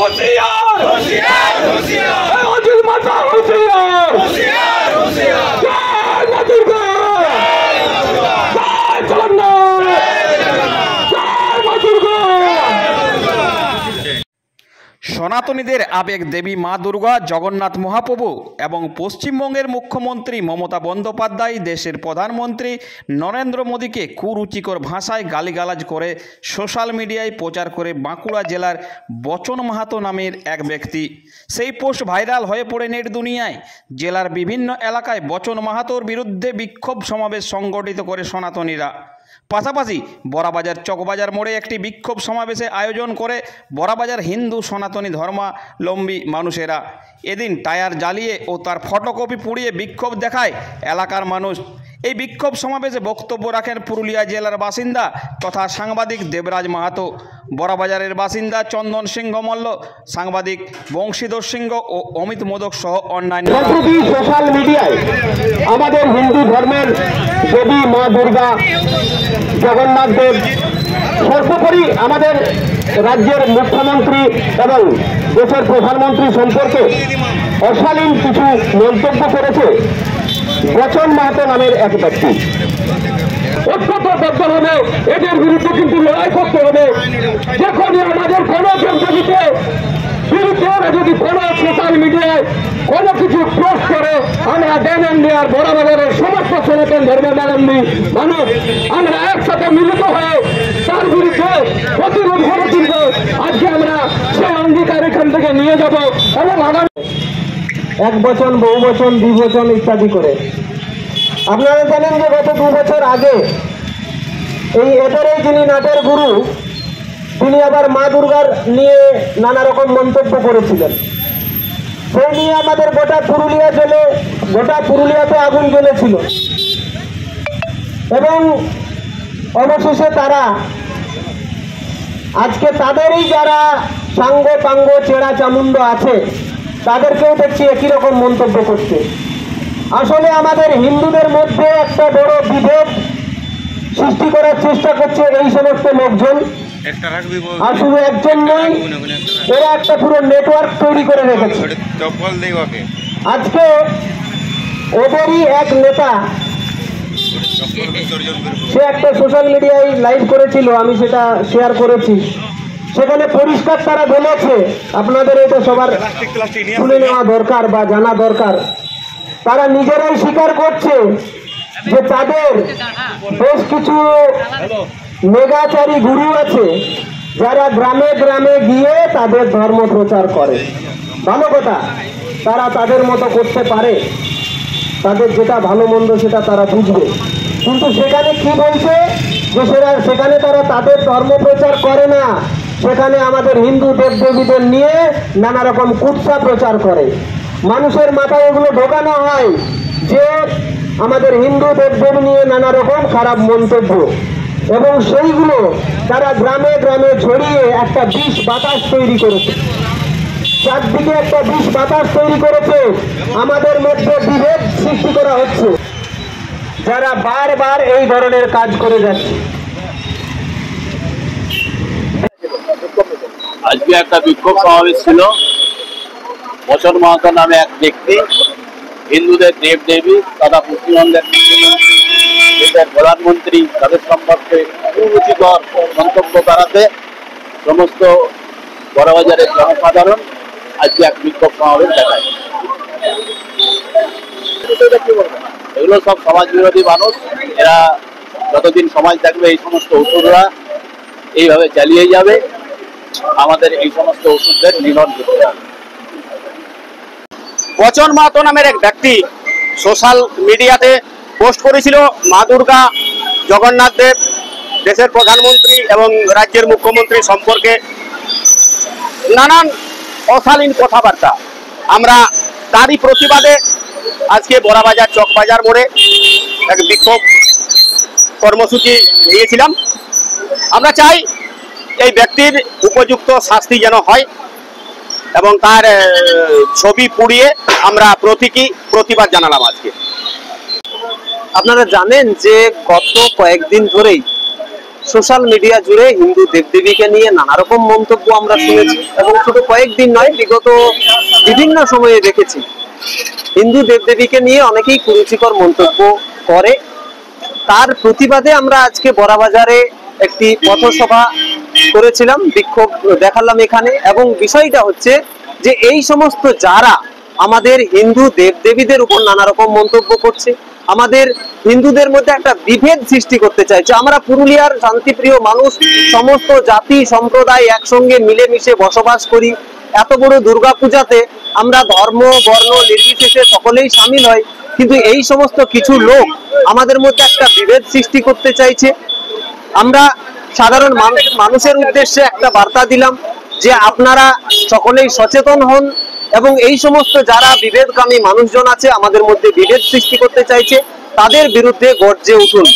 होशियार होशियार होशियार अजित माता होशियार होशियार होशियार जय मां दुर्गा जय जगन्नाथ जय मां दुर्गा। সনাতনীদের আবেগ দেবী মা দুর্গা, জগন্নাথ মহাপ্রভু এবং পশ্চিমবঙ্গের মুখ্যমন্ত্রী মমতা বন্দ্যোপাধ্যায় দেশের প্রধানমন্ত্রী নরেন্দ্র মোদীকে কুরুচিকর ভাষায় গালিগালাজ করে সোশ্যাল মিডিয়ায় প্রচার করে বাঁকুড়া জেলার বচন মাহাতো নামের এক ব্যক্তি। সেই পোস্ট ভাইরাল হয়ে পড়ে নেট দুনিয়ায়। জেলার বিভিন্ন এলাকায় বচন মাহাতোর বিরুদ্ধে বিক্ষোভ সমাবেশ সংগঠিত করে সনাতনীরা। পাশাপাশি বড়াবাজার চকবাজার মোড়ে একটি বিক্ষোভ সমাবেশে আয়োজন করে বড়াবাজার হিন্দু সনাতনী ধর্মাবলম্বী মানুষেরা। এদিন টায়ার জ্বালিয়ে ও তার ফটোকপি পুড়িয়ে বিক্ষোভ দেখায় এলাকার মানুষ। এই বিক্ষোভ সমাবেশে বক্তব্য রাখেন পুরুলিয়া জেলার বাসিন্দা তথা সাংবাদিক দেবরাজ মাহাতো, বড়াবাজারের বাসিন্দা চন্দন সিংহ মল্ল, সাংবাদিক বংশীধর সিংহ ও অমিত মোদক সহ অন্যান্য। সোশ্যাল মিডিয়ায় আমাদের হিন্দু ধর্মের দেবী মা দুর্গা, জগন্নাথ দেব, সর্বোপরি আমাদের রাজ্যের মুখ্যমন্ত্রী এবং দেশের প্রধানমন্ত্রী সম্পর্কে অশালীন কিছু মন্তব্য করেছে বচন মাহাতো নামের এক ব্যক্তি। ঐক্যবদ্ধ হবে, এদের বিরুদ্ধে কিন্তু লড়াই করতে হবে। যখনই আমাদের কোনো জনগণকে বিরুদ্ধে যদি কোনো সোশ্যাল মিডিয়ায় কোনো কিছু পোস্ট করে, আমরা দৈনন্দিন বড়াবাজারের সমস্ত সনাতন ধর্মাবলম্বী মানুষ আমরা একসাথে মিলিত হয়ে তার বিরুদ্ধে প্রতিরোধ করে তুলব। আজকে আমরা সেই অঙ্গীকার এখান থেকে নিয়ে যাব এবং আগামী এক বচন, বহু বচন, দ্বিবচন ইত্যাদি করে। আপনারা জানেন যে গত 2 বছর আগে এই এবারেই যিনি নাটের গুরু, তিনি আবার মা দুর্গার নিয়ে নানা রকম মন্তব্য করেছিলেন। সেই নিয়ে আমাদের গোটা পুরুলিয়াতে আগুন জ্বলেছিল এবং অবশেষে তারা আজকে তাদেরই যারা সাঙ্গ পাঙ্গ চেরা চামুন্ড আছে তাদেরকেও দেখছি একই রকম মন্তব্য করছে। আসলে আমাদের হিন্দুদের মধ্যে একটা বড় বিভেদ সৃষ্টি করার চেষ্টা করছে এই সমস্ত লোকজন। আর শুধু একজন নয়, এরা একটা পুরো নেটওয়ার্ক তৈরি করে রেখেছে। আজকে ওদেরই এক নেতা, সে একটা সোশ্যাল মিডিয়ায় লাইভ করেছিল, আমি সেটা শেয়ার করেছি। সেখানে পরিষ্কার তারা বলেছে, আপনাদের এটা সবার শুনে নেওয়া দরকার বা জানা দরকার, তারা নিজেরাই স্বীকার করছে যে তাদের বেশ কিছু মেগাচারী গুরু আছে যারা গ্রামে গ্রামে গিয়ে তাদের ধর্ম প্রচার করে। ভালো কথা, তারা তাদের মতো করতে পারে, তাদের যেটা ভালো মন্দ সেটা তারা বুঝবে। কিন্তু সেখানে কি বলছে যে সেখানে তারা তাদের ধর্ম প্রচার করে না, সেখানে আমাদের হিন্দু দেবদেবীদের নিয়ে নানা রকম কুৎসা প্রচার করে। মানুষের মাথায় এগুলো ঢোকানো হয় যে আমাদের হিন্দু দেবদেবী নিয়ে নানা রকম খারাপ মন্তব্য, এবং সেইগুলো তারা গ্রামে গ্রামে ছড়িয়ে একটা বিষ বাতাস তৈরি করেছে। চারদিকে একটা বিষ বাতাস তৈরি করেছে, আমাদের মধ্যে বিভেদ সৃষ্টি করা হচ্ছে, যারা বারবার এই ধরনের কাজ করে যাচ্ছে। আজকে একটা বিক্ষোভ সমাবেশ ছিল। বচন মাহাতো নামে এক ব্যক্তি হিন্দুদের দেব দেবী তথা পশ্চিমবঙ্গের দেশের প্রধানমন্ত্রী তাদের সম্পর্কে কুরুচিকর মন্তব্য করাতে সমস্ত বড়বাজারের জনসাধারণ আজকে এক বিক্ষোভ সমাবেশ দেখায়। এগুলো সব সমাজ বিরোধী মানুষ, এরা যতদিন সমাজ থাকবে এই সমস্ত ওষুধরা এইভাবে চালিয়ে যাবে। আমাদের এই সমস্ত ওষুধের নিধন করতে হবে। বচন মাহাতো নামের এক ব্যক্তি সোশ্যাল মিডিয়াতে পোস্ট করেছিল মা দুর্গা, জগন্নাথ দেব, দেশের প্রধানমন্ত্রী এবং রাজ্যের মুখ্যমন্ত্রী সম্পর্কে নানান অশালীন কথাবার্তা। আমরা তারই প্রতিবাদে আজকে বড়াবাজার চকবাজার মোড়ে এক বিক্ষোভ কর্মসূচি নিয়েছিলাম। আমরা চাই এই ব্যক্তির উপযুক্ত শাস্তি যেন হয় এবং তার ছবি পুড়িয়ে আমরা প্রতিবাদ জানালাম আজকে। আপনারা জানেন যে গত কয়েকদিন ধরেই সোশ্যাল মিডিয়া জুড়ে হিন্দু দেবদেবীকে নিয়ে নানা রকম মন্তব্য আমরা শুনেছি এবং শুধু কয়েকদিন নয়, বিগত বিভিন্ন সময়ে দেখেছি হিন্দু দেবদেবীকে নিয়ে অনেকেই কুরুচিকর মন্তব্য করে। তার প্রতিবাদে আমরা আজকে বড়াবাজারে একটি পথসভা করেছিলাম, বিক্ষোভ দেখালাম এখানে। এবং বিষয়টা হচ্ছে যে এই সমস্ত যারা আমাদের হিন্দু দেবদেবীদের উপর নানা রকম মন্তব্য করছে, আমাদের হিন্দুদের মধ্যে একটা বিভেদ সৃষ্টি করতে চাইছে। আমরা পুরুলিয়ার শান্তিপ্রিয় মানুষ, সমস্ত জাতি সম্প্রদায় একসঙ্গে মিলেমিশে বসবাস করি। এত বড় দুর্গাপূজাতে আমরা ধর্ম বর্ণ নির্বিশেষে সকলেই সামিল হয়, কিন্তু এই সমস্ত কিছু লোক আমাদের মধ্যে একটা বিভেদ সৃষ্টি করতে চাইছে। আমরা সাধারণ মানুষের উদ্দেশ্যে একটা বার্তা দিলাম যে আপনারা সকলেই সচেতন হন এবং এই সমস্ত যারা বিভেদকামী মানুষজন আছে, আমাদের মধ্যে বিভেদ সৃষ্টি করতে চাইছে, তাদের বিরুদ্ধে গর্জে উঠুন।